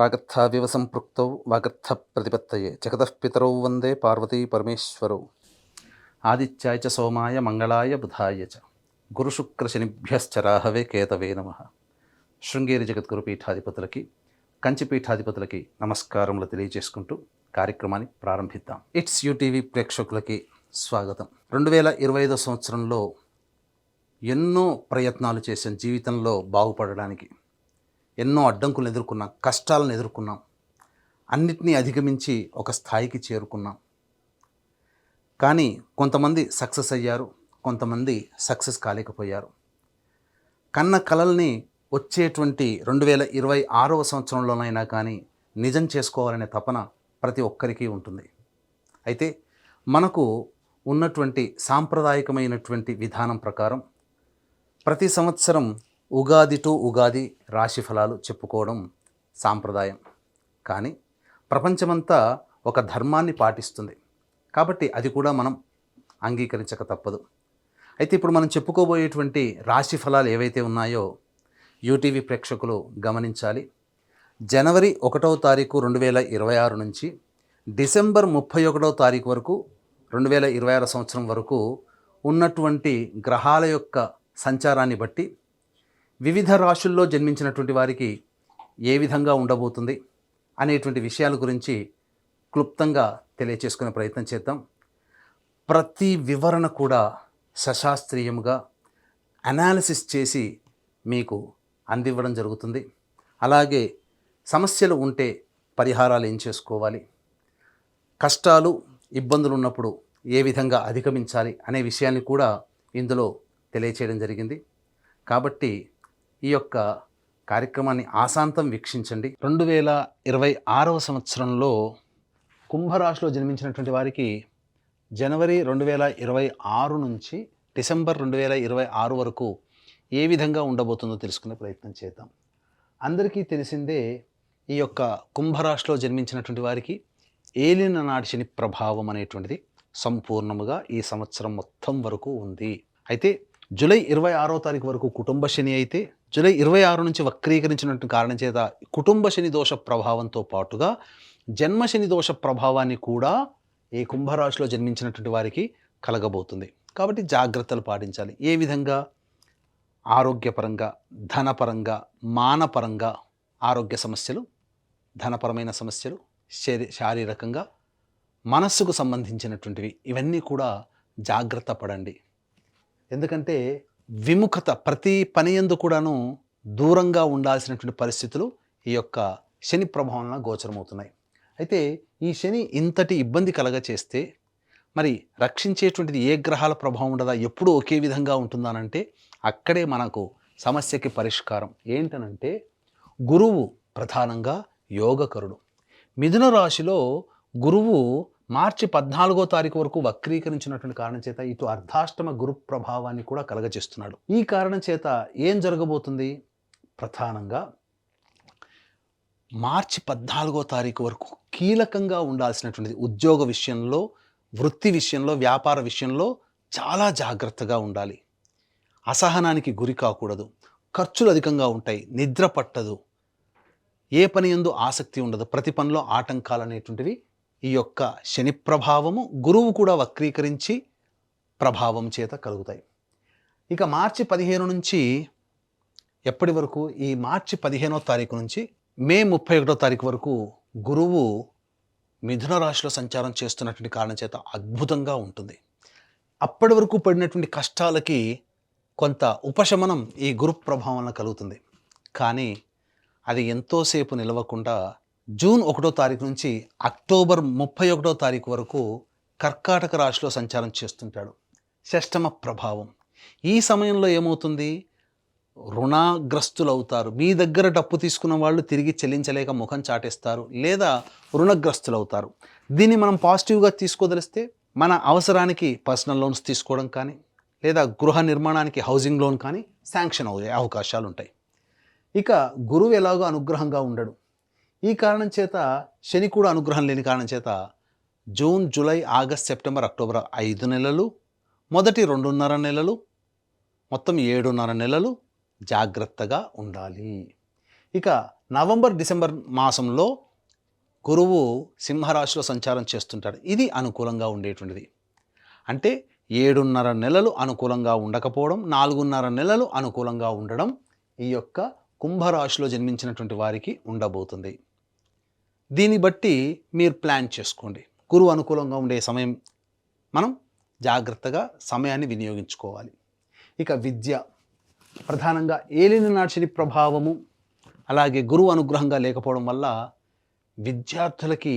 వాగర్థావివ సంపృక్తౌ వాగర్థ ప్రతిపత్తయే జగతః పితరౌ వందే పార్వతీ పరమేశ్వరౌ. ఆదిత్యాయ చ సోమాయ మంగళాయ బుధాయ చ గురుశుక్రశనిభ్యశ్చ రాహవే కేతవే నమః. శృంగేరి జగద్గురు పీఠాధిపతులకి, కంచి పీఠాధిపతులకి నమస్కారములు తెలియజేసుకుంటూ కార్యక్రమాన్ని ప్రారంభిద్దాం. ఇట్స్ యూటీవీ ప్రేక్షకులకి స్వాగతం. 2025 సంవత్సరంలో ఎన్నో ప్రయత్నాలు చేసాం జీవితంలో బాగుపడడానికి. ఎన్నో అడ్డంకులను ఎదుర్కొన్నాం, కష్టాలను ఎదుర్కొన్నాం, అన్నిటినీ అధిగమించి ఒక స్థాయికి చేరుకున్నాం. కానీ కొంతమంది సక్సెస్ అయ్యారు, కొంతమంది సక్సెస్ కాలేకపోయారు. కన్న కలల్ని వచ్చేటువంటి 2026వ సంవత్సరంలోనైనా కానీ నిజం చేసుకోవాలనే తపన ప్రతి ఒక్కరికి ఉంటుంది. అయితే మనకు ఉన్నటువంటి సాంప్రదాయకమైనటువంటి విధానం ప్రకారం ప్రతి సంవత్సరం ఉగాది టు ఉగాది రాశి ఫలాలు చెప్పుకోవడం సాంప్రదాయం. కానీ ప్రపంచమంతా ఒక ధర్మాన్ని పాటిస్తుంది కాబట్టి అది కూడా మనం అంగీకరించక తప్పదు. అయితే ఇప్పుడు మనం చెప్పుకోబోయేటువంటి రాశి ఫలాలు ఏవైతే ఉన్నాయో యూటీవీ ప్రేక్షకులు గమనించాలి. జనవరి 1వ తారీఖు 2026 నుంచి డిసెంబర్ 31వ తారీఖు వరకు 2026 సంవత్సరం వరకు ఉన్నటువంటి గ్రహాల యొక్క సంచారాన్ని బట్టి వివిధ రాశుల్లో జన్మించినటువంటి వారికి ఏ విధంగా ఉండబోతుంది అనేటువంటి విషయాల గురించి క్లుప్తంగా తెలియచేసుకునే ప్రయత్నం చేద్దాం. ప్రతి వివరణ కూడా సశాస్త్రీయంగా అనాలిసిస్ చేసి మీకు అందివ్వడం జరుగుతుంది. అలాగే సమస్యలు ఉంటే పరిహారాలు ఏం చేసుకోవాలి, కష్టాలు ఇబ్బందులు ఉన్నప్పుడు ఏ విధంగా అధిగమించాలి అనే విషయాన్ని కూడా ఇందులో తెలియచేయడం జరిగింది. కాబట్టి ఈ యొక్క కార్యక్రమాన్ని ఆశాంతం వీక్షించండి. 2026వ సంవత్సరంలో కుంభరాశిలో జన్మించినటువంటి వారికి జనవరి 2026 నుంచి డిసెంబర్ 2026 వరకు ఏ విధంగా ఉండబోతుందో తెలుసుకునే ప్రయత్నం చేద్దాం. అందరికీ తెలిసిందే ఈ యొక్క కుంభరాశిలో జన్మించినటువంటి వారికి ఏలిన నాటి శని ప్రభావం అనేటువంటిది సంపూర్ణముగా ఈ సంవత్సరం మొత్తం వరకు ఉంది. అయితే జూలై 26వ తారీఖు వరకు కుటుంబ శని అయితే జూలై 26 నుంచి వక్రీకరించినటువంటి కారణం చేత కుటుంబ శని దోష ప్రభావంతో పాటుగా జన్మ శని దోష ప్రభావాన్ని కూడా ఈ కుంభరాశిలో జన్మించినటువంటి వారికి కలగబోతుంది. కాబట్టి జాగ్రత్తలు పాటించాలి. ఏ విధంగా? ఆరోగ్యపరంగా, ధనపరంగా, మానపరంగా ఆరోగ్య సమస్యలు, ధనపరమైన సమస్యలు, శారీరకంగా, మనస్సుకు సంబంధించినటువంటివి ఇవన్నీ కూడా జాగ్రత్త పడండి. ఎందుకంటే విముఖత, ప్రతి పని యందు కూడాను దూరంగా ఉండాల్సినటువంటి పరిస్థితులు ఈ యొక్క శని ప్రభావం గోచరమవుతున్నాయి. అయితే ఈ శని ఇంతటి ఇబ్బంది కలగచేస్తే మరి రక్షించేటువంటిది ఏ గ్రహాల ప్రభావం ఉండదా, ఎప్పుడూ ఒకే విధంగా ఉంటుందానంటే అక్కడే మనకు సమస్యకి పరిష్కారం ఏంటనంటే గురువు ప్రధానంగా యోగకరుడు. మిథున రాశిలో గురువు మార్చి 14వ తారీఖు వరకు వక్రీకరించినటువంటి కారణం చేత ఇటు అర్ధాష్టమ గురు ప్రభావాన్ని కూడా కలగజేస్తున్నాడు. ఈ కారణం చేత ఏం జరగబోతుంది? ప్రధానంగా మార్చి 14వ తారీఖు వరకు కీలకంగా ఉండాల్సినటువంటిది ఉద్యోగ విషయంలో, వృత్తి విషయంలో, వ్యాపార విషయంలో చాలా జాగ్రత్తగా ఉండాలి. అసహనానికి గురి కాకూడదు. ఖర్చులు అధికంగా ఉంటాయి, నిద్ర పట్టదు, ఏ పని యందు ఆసక్తి ఉండదు, ప్రతి పనిలో ఆటంకాలు అనేటువంటివి ఈ యొక్క శని ప్రభావము, గురువు కూడా వక్రీకరించి ప్రభావం చేత కలుగుతాయి. ఇక మార్చి 15 నుంచి ఎప్పటి వరకు? ఈ మార్చి 15వ తారీఖు నుంచి మే 31వ తారీఖు వరకు గురువు మిథున రాశిలో సంచారం చేస్తున్నటువంటి కారణం చేత అద్భుతంగా ఉంటుంది. అప్పటి వరకు పడినటువంటి కష్టాలకి కొంత ఉపశమనం ఈ గురు ప్రభావం వలన కలుగుతుంది. కానీ అది ఎంతోసేపు నిలవకుండా జూన్ 1వ తారీఖు నుంచి అక్టోబర్ 31వ తారీఖు వరకు కర్కాటక రాశిలో సంచారం చేస్తుంటాడు. షష్టమ ప్రభావం. ఈ సమయంలో ఏమవుతుంది? రుణగ్రస్తులు అవుతారు. మీ దగ్గర డబ్బు తీసుకున్న వాళ్ళు తిరిగి చెల్లించలేక ముఖం చాటేస్తారు, లేదా రుణగ్రస్తులు అవుతారు. దీన్ని మనం పాజిటివ్గా తీసుకోదలిస్తే మన అవసరానికి పర్సనల్ లోన్స్ తీసుకోవడం కానీ, లేదా గృహ నిర్మాణానికి హౌసింగ్ లోన్ కానీ శాంక్షన్ అయ్యే అవకాశాలు ఉంటాయి. ఇక గురువు ఎలాగో అనుగ్రహంగా ఉండడు. ఈ కారణం చేత శని కూడా అనుగ్రహం లేని కారణం చేత June, July, August, September, October 5 నెలలు, మొదటి 2.5 నెలలు, మొత్తం 7.5 నెలలు జాగ్రత్తగా ఉండాలి. ఇక నవంబర్ డిసెంబర్ మాసంలో గురువు సింహరాశిలో సంచారం చేస్తుంటాడు. ఇది అనుకూలంగా ఉండేటువంటిది. అంటే 7.5 నెలలు అనుకూలంగా ఉండకపోవడం, 4.5 నెలలు అనుకూలంగా ఉండడం ఈ యొక్క కుంభరాశిలో జన్మించినటువంటి వారికి ఉండబోతుంది. దీన్ని బట్టి మీరు ప్లాన్ చేసుకోండి. గురువు అనుకూలంగా ఉండే సమయం మనం జాగ్రత్తగా సమయాన్ని వినియోగించుకోవాలి. ఇక విద్య, ప్రధానంగా ఏలినాటి శని ప్రభావము అలాగే గురువు అనుగ్రహంగా లేకపోవడం వల్ల విద్యార్థులకి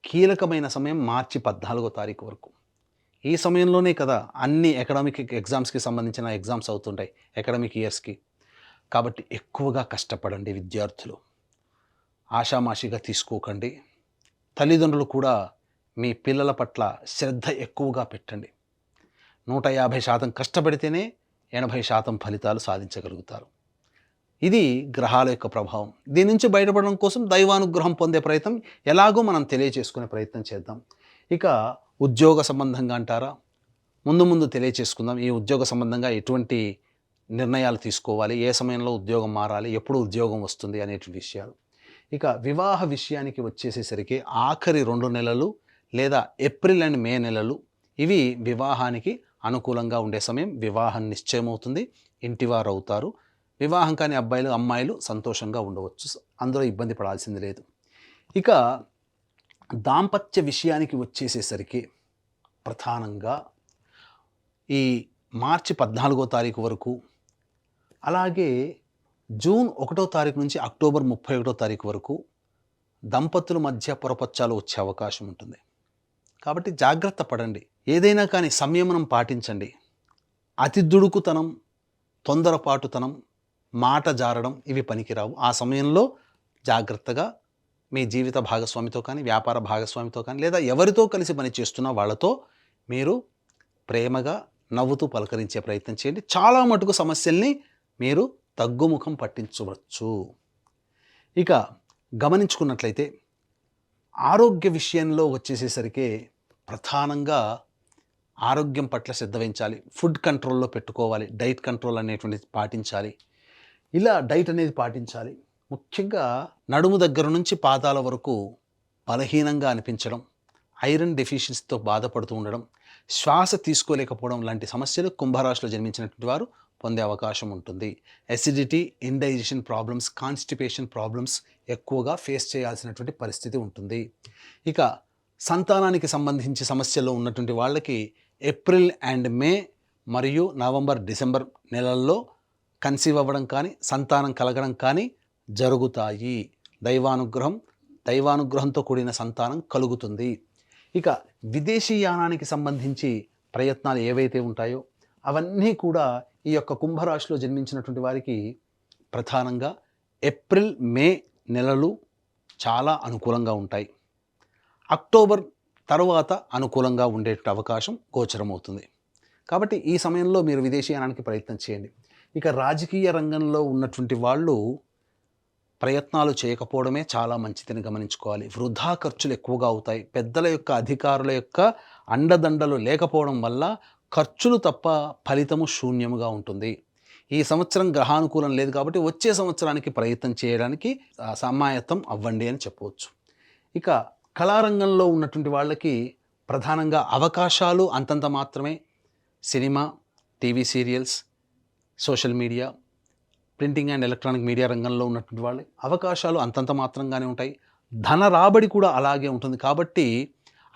కీలకమైన సమయం మార్చి 14వ తారీఖు వరకు. ఈ సమయంలోనే కదా అన్ని అకాడమిక్ ఎగ్జామ్స్కి సంబంధించిన ఎగ్జామ్స్ అవుతుంటాయి అకాడమిక్ ఇయర్స్కి. కాబట్టి ఎక్కువగా కష్టపడండి విద్యార్థులు. ఆషామాషిగా తీసుకోకండి. తల్లిదండ్రులు కూడా మీ పిల్లల పట్ల శ్రద్ధ ఎక్కువగా పెట్టండి. 150% కష్టపడితేనే 80% ఫలితాలు సాధించగలుగుతారు. ఇది గ్రహాల యొక్క ప్రభావం. దీని నుంచి బయటపడడం కోసం దైవానుగ్రహం పొందే ప్రయత్నం ఎలాగో మనం తెలియచేసుకునే ప్రయత్నం చేద్దాం. ఇక ఉద్యోగ సంబంధంగా అంటారా, ముందు తెలియచేసుకుందాం. ఈ ఉద్యోగ సంబంధంగా ఎటువంటి నిర్ణయాలు తీసుకోవాలి, ఏ సమయంలో ఉద్యోగం మారాలి, ఎప్పుడు ఉద్యోగం వస్తుంది అనేటువంటి విషయాలు. ఇక వివాహ విషయానికి వచ్చేసేసరికి ఆఖరి 2 నెలలు లేదా ఏప్రిల్ అండ్ మే నెలలు ఇవి వివాహానికి అనుకూలంగా ఉండే సమయం. వివాహం నిశ్చయమవుతుంది, ఇంటివారు అవుతారు. వివాహం కాని అబ్బాయిలు అమ్మాయిలు సంతోషంగా ఉండవచ్చు, అందులో ఇబ్బంది పడాల్సింది లేదు. ఇక దాంపత్య విషయానికి వచ్చేసేసరికి ప్రధానంగా ఈ మార్చి 14వ తారీఖు వరకు, అలాగే జూన్ 1వ తారీఖు నుంచి అక్టోబర్ 31వ తారీఖు వరకు దంపతుల మధ్య పొరపచ్చాలు వచ్చే అవకాశం ఉంటుంది. కాబట్టి జాగ్రత్త పడండి. ఏదైనా కానీ సంయమనం పాటించండి. అతి దుడుకుతనం, తొందరపాటుతనం, మాట జారడం ఇవి పనికిరావు. ఆ సమయంలో జాగ్రత్తగా మీ జీవిత భాగస్వామితో కానీ, వ్యాపార భాగస్వామితో కానీ, లేదా ఎవరితో కలిసి పని చేస్తున్న వాళ్ళతో మీరు ప్రేమగా నవ్వుతూ పలకరించే ప్రయత్నం చేయండి. చాలా మటుకు సమస్యల్ని మీరు తగ్గుముఖం పట్టించవచ్చు. ఇక గమనించుకున్నట్లయితే ఆరోగ్య విషయంలో వచ్చేసేసరికి ప్రధానంగా ఆరోగ్యం పట్ల శ్రద్ధ వహించాలి. ఫుడ్ కంట్రోల్లో పెట్టుకోవాలి. డైట్ కంట్రోల్ అనేటువంటిది పాటించాలి. ఇలా డైట్ అనేది పాటించాలి. ముఖ్యంగా నడుము దగ్గర నుంచి పాదాల వరకు బలహీనంగా అనిపించడం, ఐరన్ డెఫిషియన్సీతో బాధపడుతూ ఉండడం, శ్వాస తీసుకోలేకపోవడం లాంటి సమస్యలు కుంభరాశిలో జన్మించినటువంటి వారు పొందే అవకాశం ఉంటుంది. Acidity, indigestion problems, constipation problems ఎక్కువగా ఫేస్ చేయాల్సినటువంటి పరిస్థితి ఉంటుంది. ఇక సంతానానికి సంబంధించి సమస్యల్లో ఉన్నటువంటి వాళ్ళకి ఏప్రిల్ అండ్ మే మరియు నవంబర్ డిసెంబర్ నెలల్లో కన్సీవ్ అవ్వడం కానీ, సంతానం కలగడం కానీ జరుగుతాయి. దైవానుగ్రహంతో కూడిన సంతానం కలుగుతుంది. ఇక విదేశీయానానికి సంబంధించి ప్రయత్నాలు ఏవైతే ఉంటాయో అవన్నీ కూడా ఈ యొక్క కుంభరాశిలో జన్మించినటువంటి వారికి ప్రధానంగా ఏప్రిల్ మే నెలలు చాలా అనుకూలంగా ఉంటాయి. అక్టోబర్ తర్వాత అనుకూలంగా ఉండే అవకాశం గోచరమవుతుంది. కాబట్టి ఈ సమయంలో మీరు విదేశీయానానికి ప్రయత్నం చేయండి. ఇక రాజకీయ రంగంలో ఉన్నటువంటి వాళ్ళు ప్రయత్నాలు చేయకపోవడమే చాలా మంచిదని గమనించుకోవాలి. వృధా ఖర్చులు ఎక్కువగా అవుతాయి. పెద్దల యొక్క, అధికారుల యొక్క అండదండలు లేకపోవడం వల్ల ఖర్చులు తప్ప ఫలితము శూన్యముగా ఉంటుంది. ఈ సంవత్సరం గ్రహానుకూలం లేదు కాబట్టి వచ్చే సంవత్సరానికి ప్రయత్నం చేయడానికి సమాయత్తం అవ్వండి అని చెప్పవచ్చు. ఇక కళారంగంలో ఉన్నటువంటి వాళ్ళకి ప్రధానంగా అవకాశాలు అంతంత మాత్రమే. Cinema, TV serials, social media, printing and electronic media రంగంలో ఉన్నటువంటి వాళ్ళ అవకాశాలు అంతంత మాత్రంగానే ఉంటాయి. ధన రాబడి కూడా అలాగే ఉంటుంది. కాబట్టి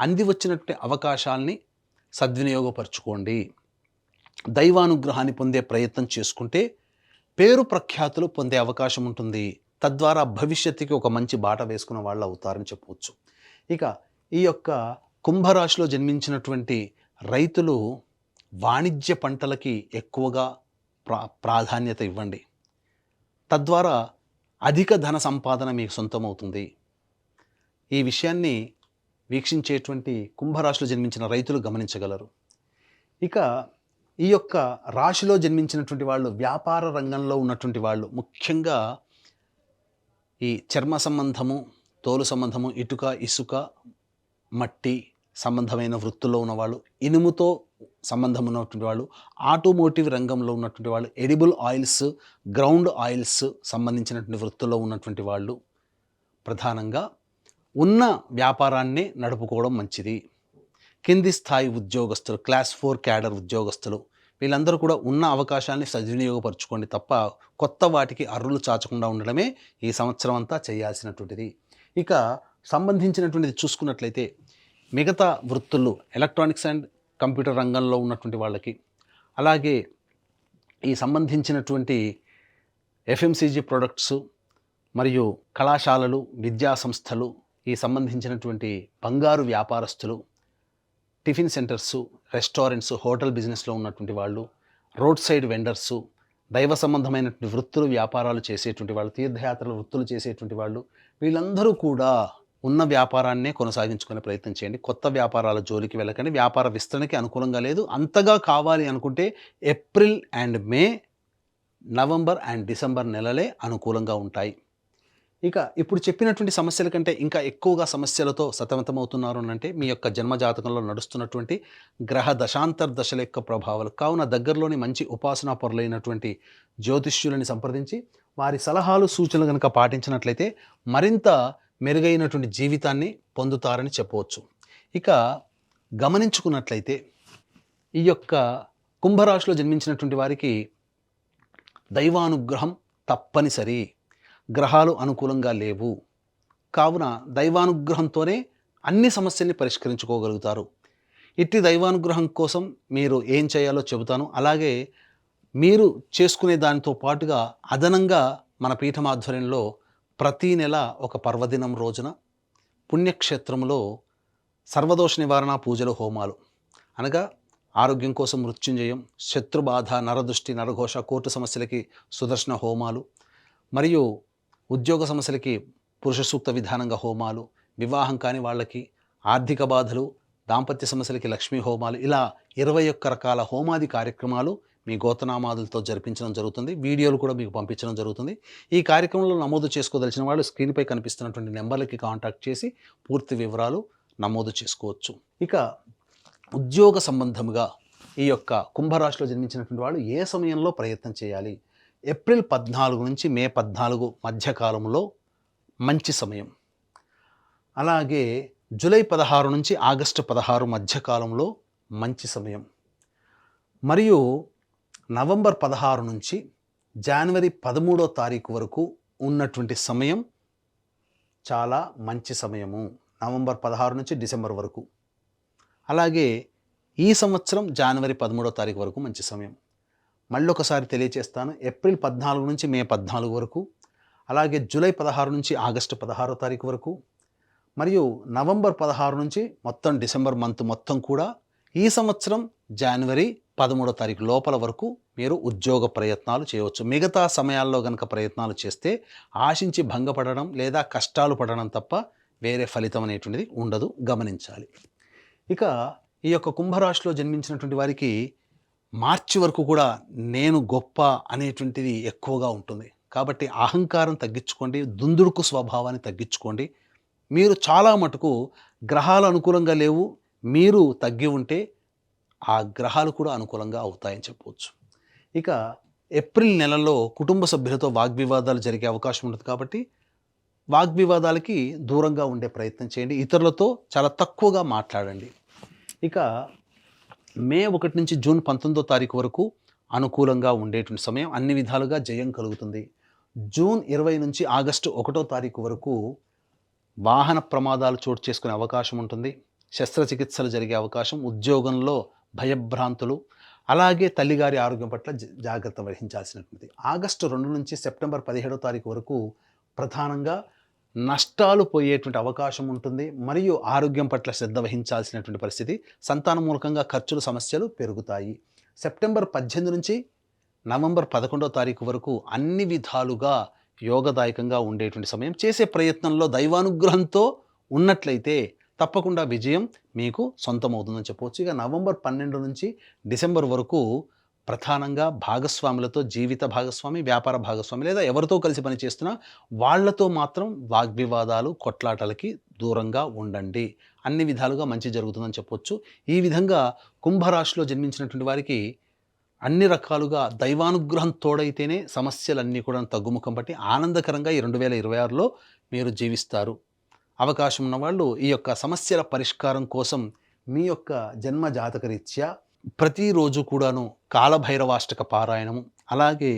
అంది వచ్చినటువంటి అవకాశాలని సద్వినియోగపరచుకోండి. దైవానుగ్రహాన్ని పొందే ప్రయత్నం చేసుకుంటే పేరు ప్రఖ్యాతులు పొందే అవకాశం ఉంటుంది. తద్వారా భవిష్యత్తుకి ఒక మంచి బాట వేసుకున్న వాళ్ళు అవుతారని చెప్పవచ్చు. ఇక ఈ యొక్క కుంభరాశిలో జన్మించినటువంటి రైతులు వాణిజ్య పంటలకి ఎక్కువగా ప్రాధాన్యత ఇవ్వండి. తద్వారా అధిక ధన సంపాదన మీకు సొంతమవుతుంది. ఈ విషయాన్ని వీక్షించేటువంటి కుంభరాశిలో జన్మించిన రైతులు గమనించగలరు. ఇక ఈ యొక్క రాశిలో జన్మించినటువంటి వాళ్ళు వ్యాపార రంగంలో ఉన్నటువంటి వాళ్ళు, ముఖ్యంగా ఈ చర్మ సంబంధము, తోలు సంబంధము, ఇటుక, ఇసుక, మట్టి సంబంధమైన వృత్తుల్లో ఉన్నవాళ్ళు, ఇనుముతో సంబంధం ఉన్నటువంటి వాళ్ళు, ఆటోమోటివ్ రంగంలో ఉన్నటువంటి వాళ్ళు, ఎడిబుల్ ఆయిల్స్, గ్రౌండ్ ఆయిల్స్ సంబంధించినటువంటి వృత్తుల్లో ఉన్నటువంటి వాళ్ళు ప్రధానంగా ఉన్న వ్యాపారాన్ని నడుపుకోవడం మంచిది. కింది స్థాయి ఉద్యోగస్తులు, క్లాస్ 4 క్యాడర్ ఉద్యోగస్తులు, వీళ్ళందరూ కూడా ఉన్న అవకాశాన్ని సద్వినియోగపరచుకోండి తప్ప కొత్త వాటికి అర్రులు చాచకుండా ఉండడమే ఈ సంవత్సరం అంతా చేయాల్సినటువంటిది. ఇక సంబంధించినటువంటిది చూసుకున్నట్లయితే మిగతా వృత్తులు, ఎలక్ట్రానిక్స్ అండ్ కంప్యూటర్ రంగంలో ఉన్నటువంటి వాళ్ళకి, అలాగే ఈ సంబంధించినటువంటి ఎఫ్ఎంసీజీ ప్రొడక్ట్స్ మరియు కళాశాలలు, విద్యా సంస్థలు, ఈ సంబంధించినటువంటి బంగారు వ్యాపారస్తులు, టిఫిన్ సెంటర్సు, రెస్టారెంట్స్, హోటల్ బిజినెస్లో ఉన్నటువంటి వాళ్ళు, రోడ్ సైడ్ వెండర్సు, దైవ సంబంధమైనటువంటి వృత్తులు, వ్యాపారాలు చేసేటువంటి వాళ్ళు, తీర్థయాత్రల వృత్తులు చేసేటువంటి వాళ్ళు, వీళ్ళందరూ కూడా ఉన్న వ్యాపారాన్నే కొనసాగించుకునే ప్రయత్నం చేయండి. కొత్త వ్యాపారాల జోలికి వెళ్ళకండి. వ్యాపార విస్తరణకి అనుకూలంగా లేదు. అంతగా కావాలి అనుకుంటే April and May, November and December నెలలే అనుకూలంగా ఉంటాయి. ఇక ఇప్పుడు చెప్పినటువంటి సమస్యల కంటే ఇంకా ఎక్కువగా సమస్యలతో సతమతమవుతున్నారు అంటే మీ యొక్క జన్మజాతకంలో నడుస్తున్నటువంటి గ్రహ దశాంతర్దశల యొక్క ప్రభావాలు. కావున దగ్గరలోని మంచి ఉపాసనా పరులైనటువంటి జ్యోతిష్యులని సంప్రదించి వారి సలహాలు, సూచనలు కనుక పాటించినట్లయితే మరింత మెరుగైనటువంటి జీవితాన్ని పొందుతారని చెప్పవచ్చు. ఇక గమనించుకున్నట్లయితే ఈ యొక్క కుంభరాశిలో జన్మించినటువంటి వారికి దైవానుగ్రహం తప్పనిసరి. గ్రహాలు అనుకూలంగా లేవు కావున దైవానుగ్రహంతోనే అన్ని సమస్యల్ని పరిష్కరించుకోగలుగుతారు. ఇట్టి దైవానుగ్రహం కోసం మీరు ఏం చేయాలో చెబుతాను. అలాగే మీరు చేసుకునే దానితో పాటుగా అదనంగా మన పీఠం ఆధ్వర్యంలో ప్రతీ నెల ఒక పర్వదినం రోజున పుణ్యక్షేత్రంలో సర్వదోష నివారణ పూజలు, హోమాలు, అనగా ఆరోగ్యం కోసం మృత్యుంజయం, శత్రుబాధ, నరదృష్టి, నరఘోష, కోర్టు సమస్యలకి సుదర్శన హోమాలు, మరియు ఉద్యోగ సమస్యలకి పురుష సూక్త విధానంగా హోమాలు, వివాహం కాని వాళ్ళకి ఆర్థిక బాధలు, దాంపత్య సమస్యలకి లక్ష్మీ హోమాలు, ఇలా 21 రకాల హోమాది కార్యక్రమాలు మీ గోతనామాదులతో జరిపించడం జరుగుతుంది. వీడియోలు కూడా మీకు పంపించడం జరుగుతుంది. ఈ కార్యక్రమంలో నమోదు చేసుకోదలిచిన వాళ్ళు స్క్రీన్పై కనిపిస్తున్నటువంటి నెంబర్లకి కాంటాక్ట్ చేసి పూర్తి వివరాలు నమోదు చేసుకోవచ్చు. ఇక ఉద్యోగ సంబంధముగా ఈ యొక్క కుంభరాశిలో జన్మించినటువంటి వాళ్ళు ఏ సమయంలో ప్రయత్నం చేయాలి? ఏప్రిల్ 14 నుంచి మే 14 మధ్యకాలంలో మంచి సమయం. అలాగే జూలై 16 నుంచి ఆగస్టు 16 మధ్యకాలంలో మంచి సమయం. మరియు నవంబర్ 16 నుంచి జనవరి 13వ తారీఖు వరకు ఉన్నటువంటి సమయం చాలా మంచి సమయము. నవంబర్ 16 నుంచి డిసెంబర్ వరకు. అలాగే ఈ సంవత్సరం జనవరి 13వ తారీఖు వరకు మంచి సమయం. మళ్ళొకసారి తెలియచేస్తాను. ఏప్రిల్ 14 నుంచి మే 14 వరకు, అలాగే జూలై 16 నుంచి ఆగస్టు 16వ తారీఖు వరకు, మరియు నవంబర్ 16 నుంచి మొత్తం డిసెంబర్ మంత్ మొత్తం కూడా ఈ సంవత్సరం జనవరి 13వ తారీఖు లోపల వరకు మీరు ఉద్యోగ ప్రయత్నాలు చేయవచ్చు. మిగతా సమయాల్లో కనుక ప్రయత్నాలు చేస్తే ఆశించి భంగపడడం లేదా కష్టాలు పడడం తప్ప వేరే ఫలితం అనేటువంటిది ఉండదు, గమనించాలి. ఇక ఈ యొక్క కుంభరాశిలో జన్మించినటువంటి వారికి మార్చి వరకు కూడా నేను గొప్ప అనేటువంటిది ఎక్కువగా ఉంటుంది. కాబట్టి అహంకారం తగ్గించుకోండి, దుందుడుకు స్వభావాన్ని తగ్గించుకోండి. మీరు చాలా మటుకు గ్రహాలు అనుకూలంగా లేవు, మీరు తగ్గి ఉంటే ఆ గ్రహాలు కూడా అనుకూలంగా అవుతాయని చెప్పవచ్చు. ఇక ఏప్రిల్ నెలలో కుటుంబ సభ్యులతో వాగ్వివాదాలు జరిగే అవకాశం ఉంటుంది. కాబట్టి వాగ్వివాదాలకి దూరంగా ఉండే ప్రయత్నం చేయండి. ఇతరులతో చాలా తక్కువగా మాట్లాడండి. ఇక మే 1 నుంచి జూన్ 19వ తారీఖు వరకు అనుకూలంగా ఉండేటువంటి సమయం, అన్ని విధాలుగా జయం కలుగుతుంది. జూన్ 20 నుంచి ఆగస్టు 1వ తారీఖు వరకు వాహన ప్రమాదాలు చోటు చేసుకునే అవకాశం ఉంటుంది. శస్త్రచికిత్సలు జరిగే అవకాశం, ఉద్యోగంలో భయభ్రాంతులు, అలాగే తల్లిగారి ఆరోగ్యం పట్ల జాగ్రత్త వహించాల్సినటువంటి. ఆగస్టు 2 నుంచి సెప్టెంబర్ 17వ తారీఖు వరకు ప్రధానంగా నష్టాలు పోయేటువంటి అవకాశం ఉంటుంది. మరియు ఆరోగ్యం పట్ల శ్రద్ధ వహించాల్సినటువంటి పరిస్థితి, సంతానం మూలకంగా ఖర్చులు, సమస్యలు పెరుగుతాయి. సెప్టెంబర్ 18 నుంచి నవంబర్ 11వ తారీఖు వరకు అన్ని విధాలుగా యోగదాయకంగా ఉండేటువంటి సమయం. చేసే ప్రయత్నంలో దైవానుగ్రహంతో ఉన్నట్లయితే తప్పకుండా విజయం మీకు సొంతమవుతుందని చెప్పవచ్చు. ఇక నవంబర్ 12 నుంచి డిసెంబర్ వరకు ప్రధానంగా భాగస్వాములతో, జీవిత భాగస్వామి, వ్యాపార భాగస్వామి లేదా ఎవరితో కలిసి పనిచేస్తున్నా వాళ్లతో మాత్రం వాగ్వివాదాలు, కొట్లాటలకి దూరంగా ఉండండి. అన్ని విధాలుగా మంచి జరుగుతుందని చెప్పొచ్చు. ఈ విధంగా కుంభరాశిలో జన్మించినటువంటి వారికి అన్ని రకాలుగా దైవానుగ్రహం తోడైతేనే సమస్యలన్నీ కూడా తగ్గుముఖం పట్టి ఆనందకరంగా ఈ 2026లో మీరు జీవిస్తారు. అవకాశం ఉన్నవాళ్ళు ఈ యొక్క సమస్యల పరిష్కారం కోసం మీ యొక్క జన్మ జాతక రీత్యా ప్రతిరోజు కూడాను కాలభైరవాష్టక పారాయణము, అలాగే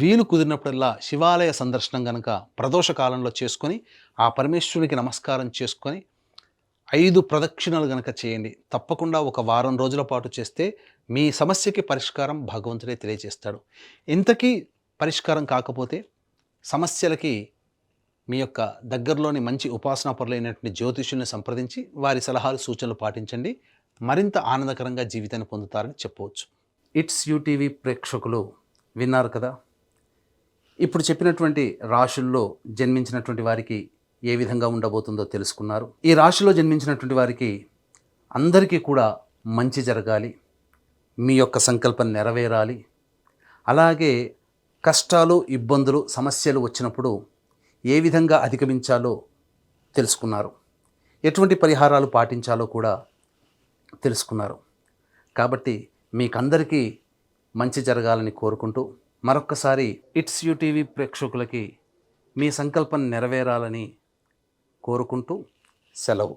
వీలు కుదిరినప్పుడల్లా శివాలయ సందర్శనం గనక ప్రదోష కాలంలో చేసుకొని ఆ పరమేశ్వరునికి నమస్కారం చేసుకొని 5 ప్రదక్షిణలు గనక చేయండి. తప్పకుండా ఒక వారం రోజుల పాటు చేస్తే మీ సమస్యకి పరిష్కారం భగవంతుడే తెలియజేస్తాడు. ఇంతకీ పరిష్కారం కాకపోతే సమస్యలకి మీ యొక్క దగ్గరలోని మంచి ఉపాసనా పరులైనటువంటి జ్యోతిష్యుల్ని సంప్రదించి వారి సలహాలు సూచనలు పాటించండి. మరింత ఆనందకరంగా జీవితాన్ని పొందుతారని చెప్పవచ్చు. ఇట్స్ యూటీవీ ప్రేక్షకులు విన్నారు కదా, ఇప్పుడు చెప్పినటువంటి రాశుల్లో జన్మించినటువంటి వారికి ఏ విధంగా ఉండబోతుందో తెలుసుకున్నారు. ఈ రాశిలో జన్మించినటువంటి వారికి అందరికీ కూడా మంచి జరగాలి, మీ యొక్క సంకల్పం నెరవేరాలి, అలాగే కష్టాలు, ఇబ్బందులు, సమస్యలు వచ్చినప్పుడు ఏ విధంగా అధిగమించాలో తెలుసుకున్నారు, ఎటువంటి పరిహారాలు పాటించాలో కూడా తెలుసుకున్నారు. కాబట్టి మీకందరికీ మంచి జరగాలని కోరుకుంటూ మరొక్కసారి ఇట్స్ యూటీవీ ప్రేక్షకులకి మీ సంకల్పం నెరవేరాలని కోరుకుంటూ సెలవు.